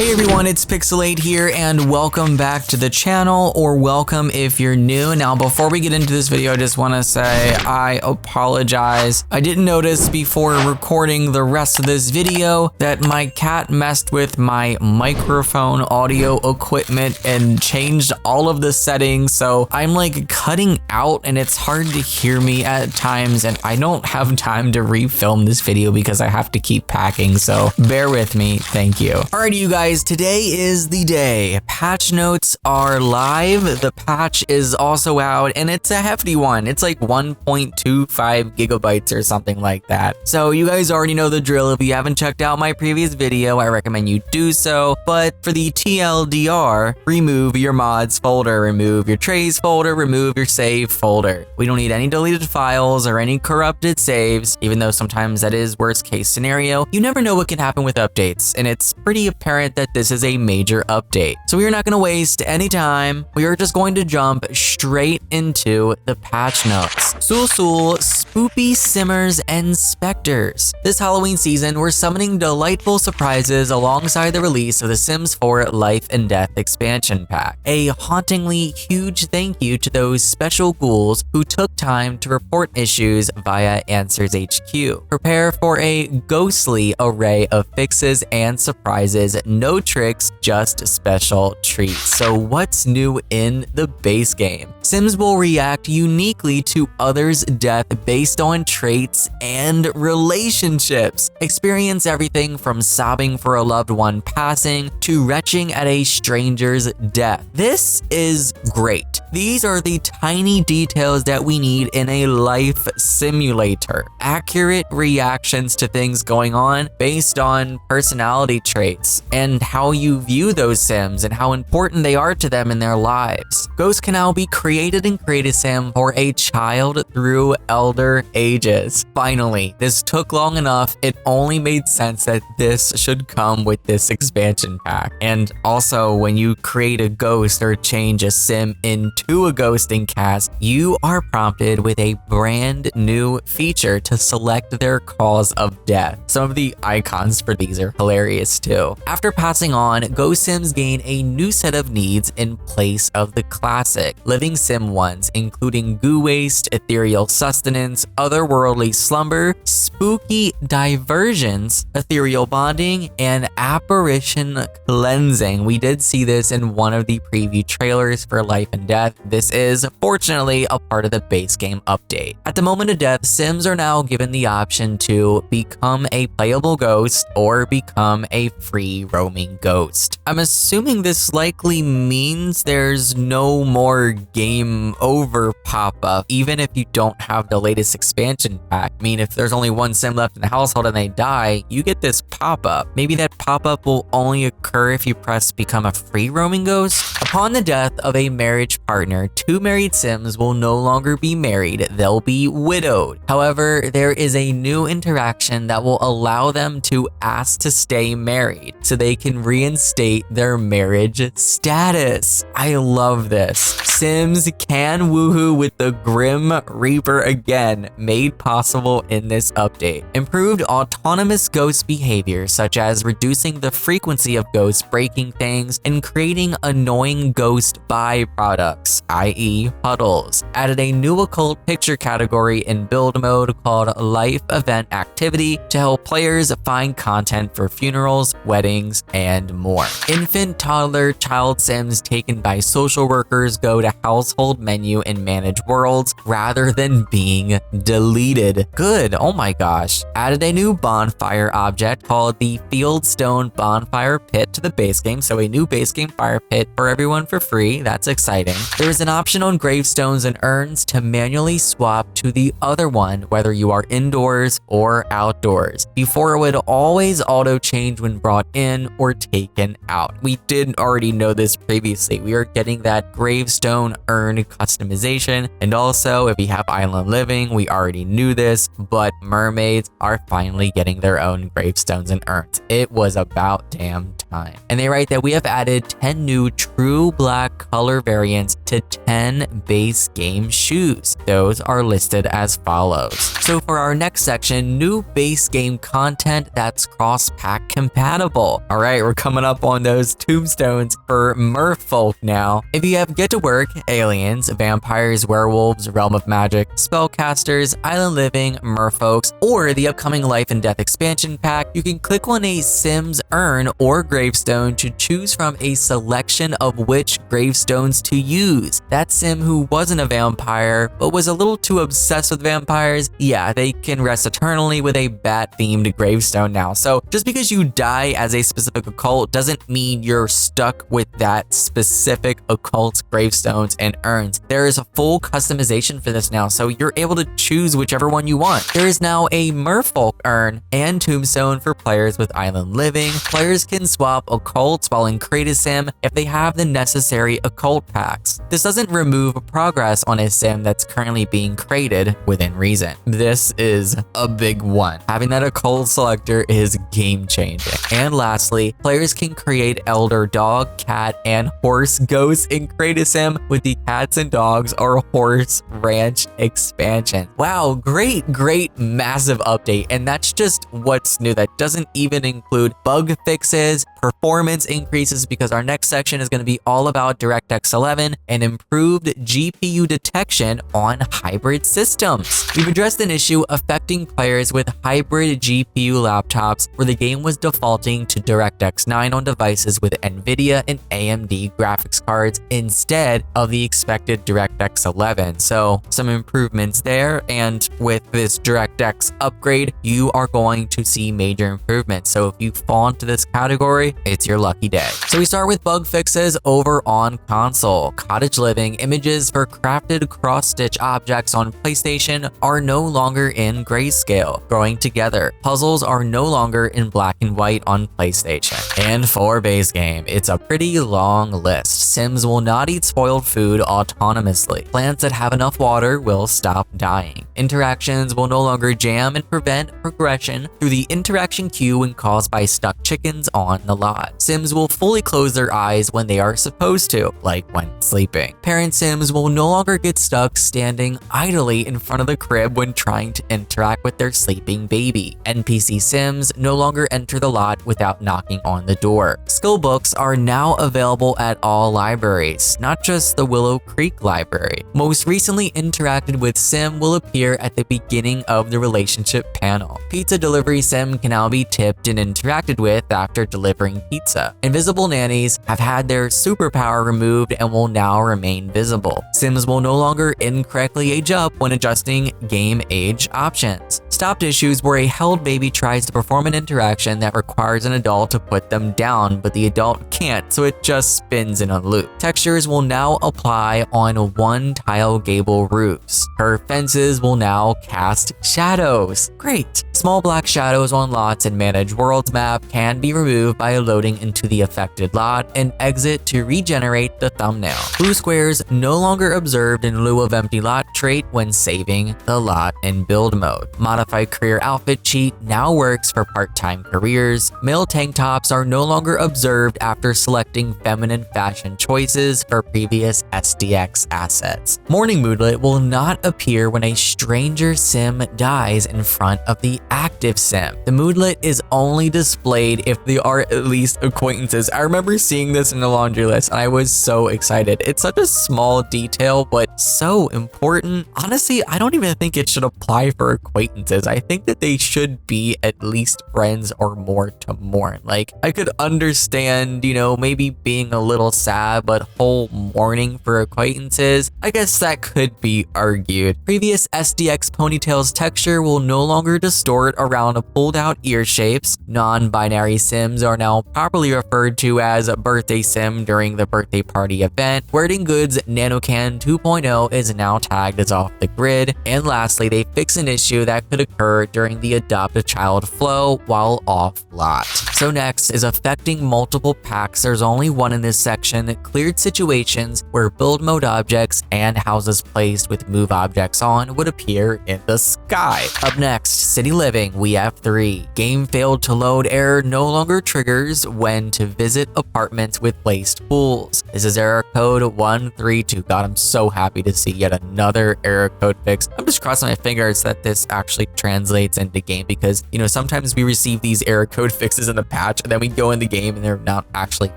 Hey everyone, it's Pixelade here and welcome back to the channel, or welcome if you're new. Now before we get into this video, I just want to say I apologize. I didn't notice before recording the rest of this video that my cat messed with my microphone audio equipment and changed all of the settings, so I'm like cutting out and it's hard to hear me at times, and I don't have time to refilm this video because I have to keep packing, so bear with me. Thank you. Alrighty, you guys. Today is the day. Patch notes are live. The patch is also out and it's a hefty one. It's like 1.25 gigabytes or something like that. So you guys already know the drill. If you haven't checked out my previous video, I recommend you do so. But for the TLDR, remove your mods folder, remove your trays folder, remove your save folder. We don't need any deleted files or any corrupted saves, even though sometimes that is worst case scenario. You never know what can happen with updates, and it's pretty apparent that this is a major update. So we are not going to waste any time. We are just going to jump straight into the patch notes. Sul, spoopy simmers and specters. This Halloween season, we're summoning delightful surprises alongside the release of The Sims 4 Life and Death expansion pack. A hauntingly huge thank you to those special ghouls who took time to report issues via Answers HQ. Prepare for a ghostly array of fixes and surprises. No tricks, just special treats. So what's new in the base game? Sims will react uniquely to others' death based on traits and relationships. Experience everything from sobbing for a loved one passing to retching at a stranger's death. This is great. These are the tiny details that we need in a life simulator. Accurate reactions to things going on based on personality traits and how you view those Sims and how important they are to them in their lives. Ghosts can now be created in Create Sim for a child through elder ages. Finally, this took long enough. It only made sense that this should come with this expansion pack. And also, when you create a ghost or change a Sim into a ghosting cast, you are prompted with a brand new feature to select their cause of death. Some of the icons for these are hilarious too. After passing on, Ghost Sims gain a new set of needs in place of the classic living Sim ones, including goo waste, ethereal sustenance, otherworldly slumber, spooky diversions, ethereal bonding, and apparition cleansing. We did see this in one of the preview trailers for Life and Death. This is, fortunately, a part of the base game update. At the moment of death, Sims are now given the option to become a playable ghost or become a free roaming ghost. I'm assuming this likely means there's no more game over pop-up, even if you don't have the latest expansion pack. I mean, if there's only one Sim left in the household and they die, you get this pop-up. Maybe that pop-up will only occur if you press become a free roaming ghost. Upon the death of a marriage partner, two married Sims will no longer be married, they'll be widowed. However, there is a new interaction that will allow them to ask to stay married so they can reinstate their marriage status. I love this. Sims can woohoo with the Grim Reaper again, made possible in this update. Improved autonomous ghost behavior, such as reducing the frequency of ghosts breaking things and creating annoying ghost byproducts, i.e. puddles. Added a new occult picture category in build mode called Life Event Activity to help players find content for funerals, weddings, and more. Infant, toddler, child Sims taken by social workers go to household menu and manage worlds rather than being deleted. Good, oh my gosh. Added a new bonfire object called the Fieldstone Bonfire Pit to the base game, so a new base game fire pit for everyone for free. That's exciting. There's an option on gravestones and urns to manually swap to the other one, whether you are indoors or outdoors. Before, it would always auto change when brought in or taken out. We did already know this previously. We are getting that gravestone urn customization, and also if you have island living, we already knew this, but mermaids are finally getting their own gravestones and urns. It was about damn time. time. And they write that we have added 10 new true black color variants to 10 base game shoes. Those are listed as follows. So for our next section, new base game content that's cross-pack compatible. All right, we're coming up on those tombstones for merfolk now. If you have Get to Work, Aliens, Vampires, Werewolves, Realm of Magic, Spellcasters, Island Living, merfolks, or the upcoming Life and Death expansion pack, you can click on a Sim's urn or gravestone to choose from a selection of which gravestones to use. That Sim who wasn't a vampire but was a little too obsessed with vampires, yeah, they can rest eternally with a bat-themed gravestone now. So just because you die as a specific occult doesn't mean you're stuck with that specific occult's gravestones and urns. There is a full customization for this now, so you're able to choose whichever one you want. There is now a merfolk urn and tombstone for players with Island Living. Players can swap occults while in Create Sim if they have the necessary occult packs. This doesn't remove progress on a sim that's currently being created within reason. This is a big one. Having that occult selector is game changing. And lastly, players can create elder dog, cat, and horse ghosts in Create a Sim with the cats and dogs or horse ranch expansion. Wow, great, massive update. And that's just what's new. That doesn't even include bug fixes, performance increases, because our next section is going to be all about DirectX 11 and improved GPU detection on hybrid systems. We've addressed an issue affecting players with hybrid GPU laptops where the game was defaulting to DirectX 9 on devices with NVIDIA and AMD graphics cards instead of the expected DirectX 11. So some improvements there, and with this DirectX upgrade, you are going to see major improvements. So if you fall into this category, it's your lucky day. So we start with bug fixes over on console. Cottage Living images for crafted cross-stitch objects on PlayStation are no longer in grayscale, growing together. Puzzles are no longer in black and white on PlayStation. And for base game, it's a pretty long list. Sims will not eat spoiled food autonomously. Plants that have enough water will stop dying. Interactions will no longer jam and prevent progression through the interaction queue when caused by stuck chickens on the lot. Sims will fully close their eyes when they are supposed to, like when sleeping. Parent Sims will no longer get stuck standing idly in front of the crib when trying to interact with their sleeping baby. NPC Sims no longer enter the lot without knocking on the door. Skill books are now available at all libraries, not just the Willow Creek library. Most recently interacted with Sim will appear at the beginning of the relationship panel. Pizza delivery Sim can now be tipped and interacted with after delivering pizza. Invisible nannies have had their superpower removed and will now remain visible. Sims will no longer incorrectly age up when adjusting game age options. Stopped issues where a held baby tries to perform an interaction that requires an adult to put them down, but the adult can't, so it just spins in a loop. Textures will now apply on one-tile gable roofs. Curved fences will now cast shadows. Great! Small black shadows on lots in Manage Worlds map can be removed by loading into the affected lot and exit to regenerate the thumbnail. Blue squares no longer observed in lieu of empty lot trait when saving the lot in build mode. Modified career outfit cheat now works for part-time careers. Male tank tops are no longer observed after selecting feminine fashion choices for previous SDX assets. Morning moodlet will not appear when a stranger sim dies in front of the active sim. The moodlet is only displayed if they are at least acquaintances. I remember seeing this in the laundry list and I was so excited. It's such a small detail, but so important. Honestly, I don't even think it should apply for acquaintances. I think that they should be at least friends or more to mourn. Like, I could understand, you know, maybe being a little sad, but whole mourning for acquaintances, I guess that could be argued. Previous SDX ponytails texture will no longer distort around pulled out ear shapes. Non-binary sims are now properly referred to as a birthday sim during the birthday party event. Wording Goods NanoCan 2.0 is now tagged as off the grid. And lastly, they fix an issue that could occur during the adopt a child flow while off lot. So next is affecting multiple packs. There's only one in this section, cleared situations where build mode objects and houses placed with move objects on would appear in the sky. Up next, city living, we have 3. Game failed to load error no longer triggers when to visit apartments with placed pools. This is error code 132. God, I'm so happy to see yet another error code fix. I'm just crossing my fingers that this actually translates into game because, you know, sometimes we receive these error code fixes in the patch and then we go in the game and they're not actually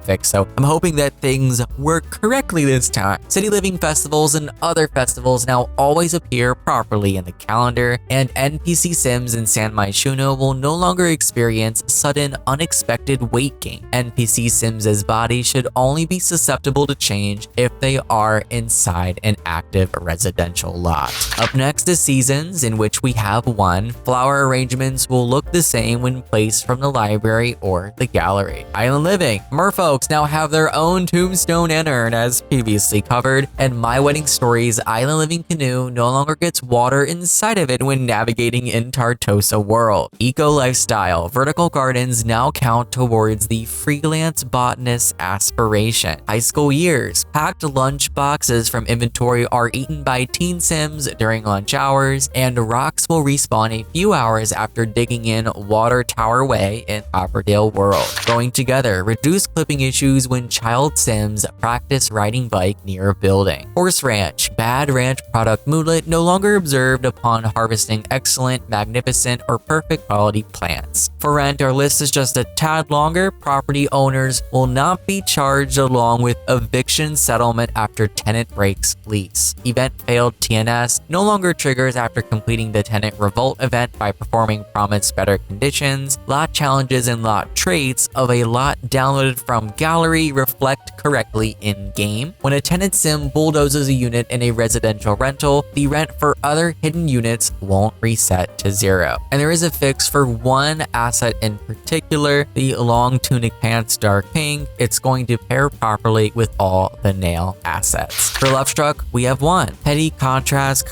fixed. So I'm hoping that things work correctly this time. City living festivals and other festivals now always appear properly in the calendar, and NPC Sims in San Myshuno will no longer experience sudden unexpected weight gain. NPC Sims' body should only be susceptible to change if they are inside an active residential lot. Up next is seasons, in which we have 1. Flower arrangements will look the same when placed from the library or the gallery. Island living. Merfolks now have their own tombstone and urn as previously covered, and My Wedding Story's Island Living Canoe no longer gets water inside of it when navigating in Tartosa World. Eco lifestyle. Vertical gardens now count towards the freelance botanist aspiration. High school years. Packed lunch boxes from inventory are eaten by teen sims during lunch hours, and rocks will respawn a few hours after digging in Water Tower Way in Copperdale World. Going together. Reduce clipping issues when child sims practice riding bike near a building. Horse ranch. Bad ranch product moodlet no longer observed upon harvesting excellent, magnificent, or perfect quality plants. For rent, our list is just a tad longer. Property owners will not be charged along with eviction settlement after tenant breaks lease. Event failed TNS no longer triggers after completing the tenant revolt event by performing promised better conditions. Lot challenges and lot traits of a lot downloaded from gallery reflect correctly in game. When a tenant sim bulldozes a unit in a residential rental, the rent for other hidden units won't reset to 0. And there is a fix for one asset in particular, the long tunic pants dark pink. It's going to pair properly with all the nail assets. For Lovestruck, we have 1. Petty contrast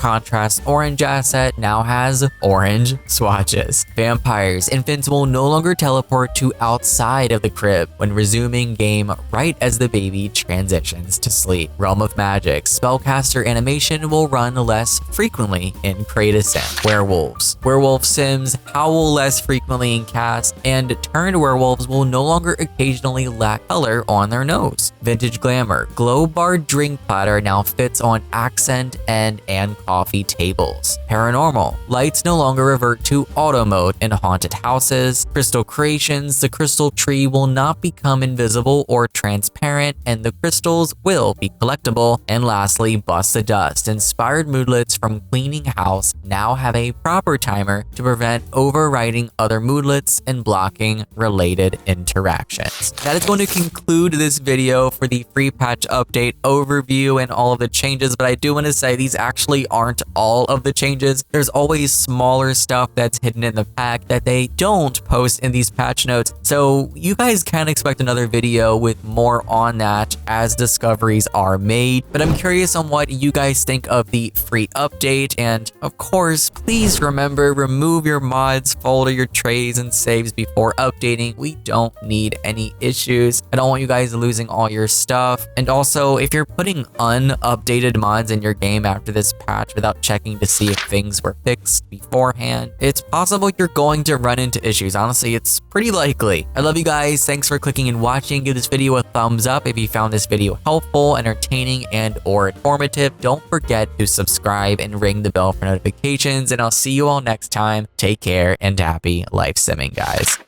orange asset now has orange swatches. Vampires. Infants will no longer teleport to outside of the crib when resuming game right as the baby transitions to sleep. Realm of Magic. Spellcaster animation will run less frequently in Kratos. Werewolves. Werewolf sims howl less frequently in cast, and turned werewolves will no longer occasionally lack color on their nose. Vintage Glamour. Glow bar drink platter now fits on accent and coffee tables. Paranormal. Lights no longer revert to auto mode in haunted houses. Crystal Creations. The crystal tree will not become invisible or transparent, and the crystals will be collectible. And lastly, Bust the Dust. Inspired moodlets from cleaning house now have a proper timer to prevent overriding other moodlets and blocking related interactions. That is going to conclude this video for the free patch update overview and all of the changes, but I do want to say these actually aren't all of the changes. There's always smaller stuff that's hidden in the pack that they don't post in these patch notes, so you guys can expect another video with more on that as discoveries are made. But I'm curious on what you guys think of the free update, and of course, please remember, remove your mods, folder your trays and saves before updating. We don't need any issues. I don't want you guys losing all your stuff. And also, if you're putting unupdated mods in your game after this patch without checking to see if things were fixed beforehand, it's possible you're going to run into issues. Honestly, it's pretty likely. I love you guys. Thanks for clicking and watching. Give this video a thumbs up if you found this video helpful, entertaining, and or informative. Don't forget to subscribe and ring the bell for notifications, and I'll see you all next time. Take care and happy life simming, guys.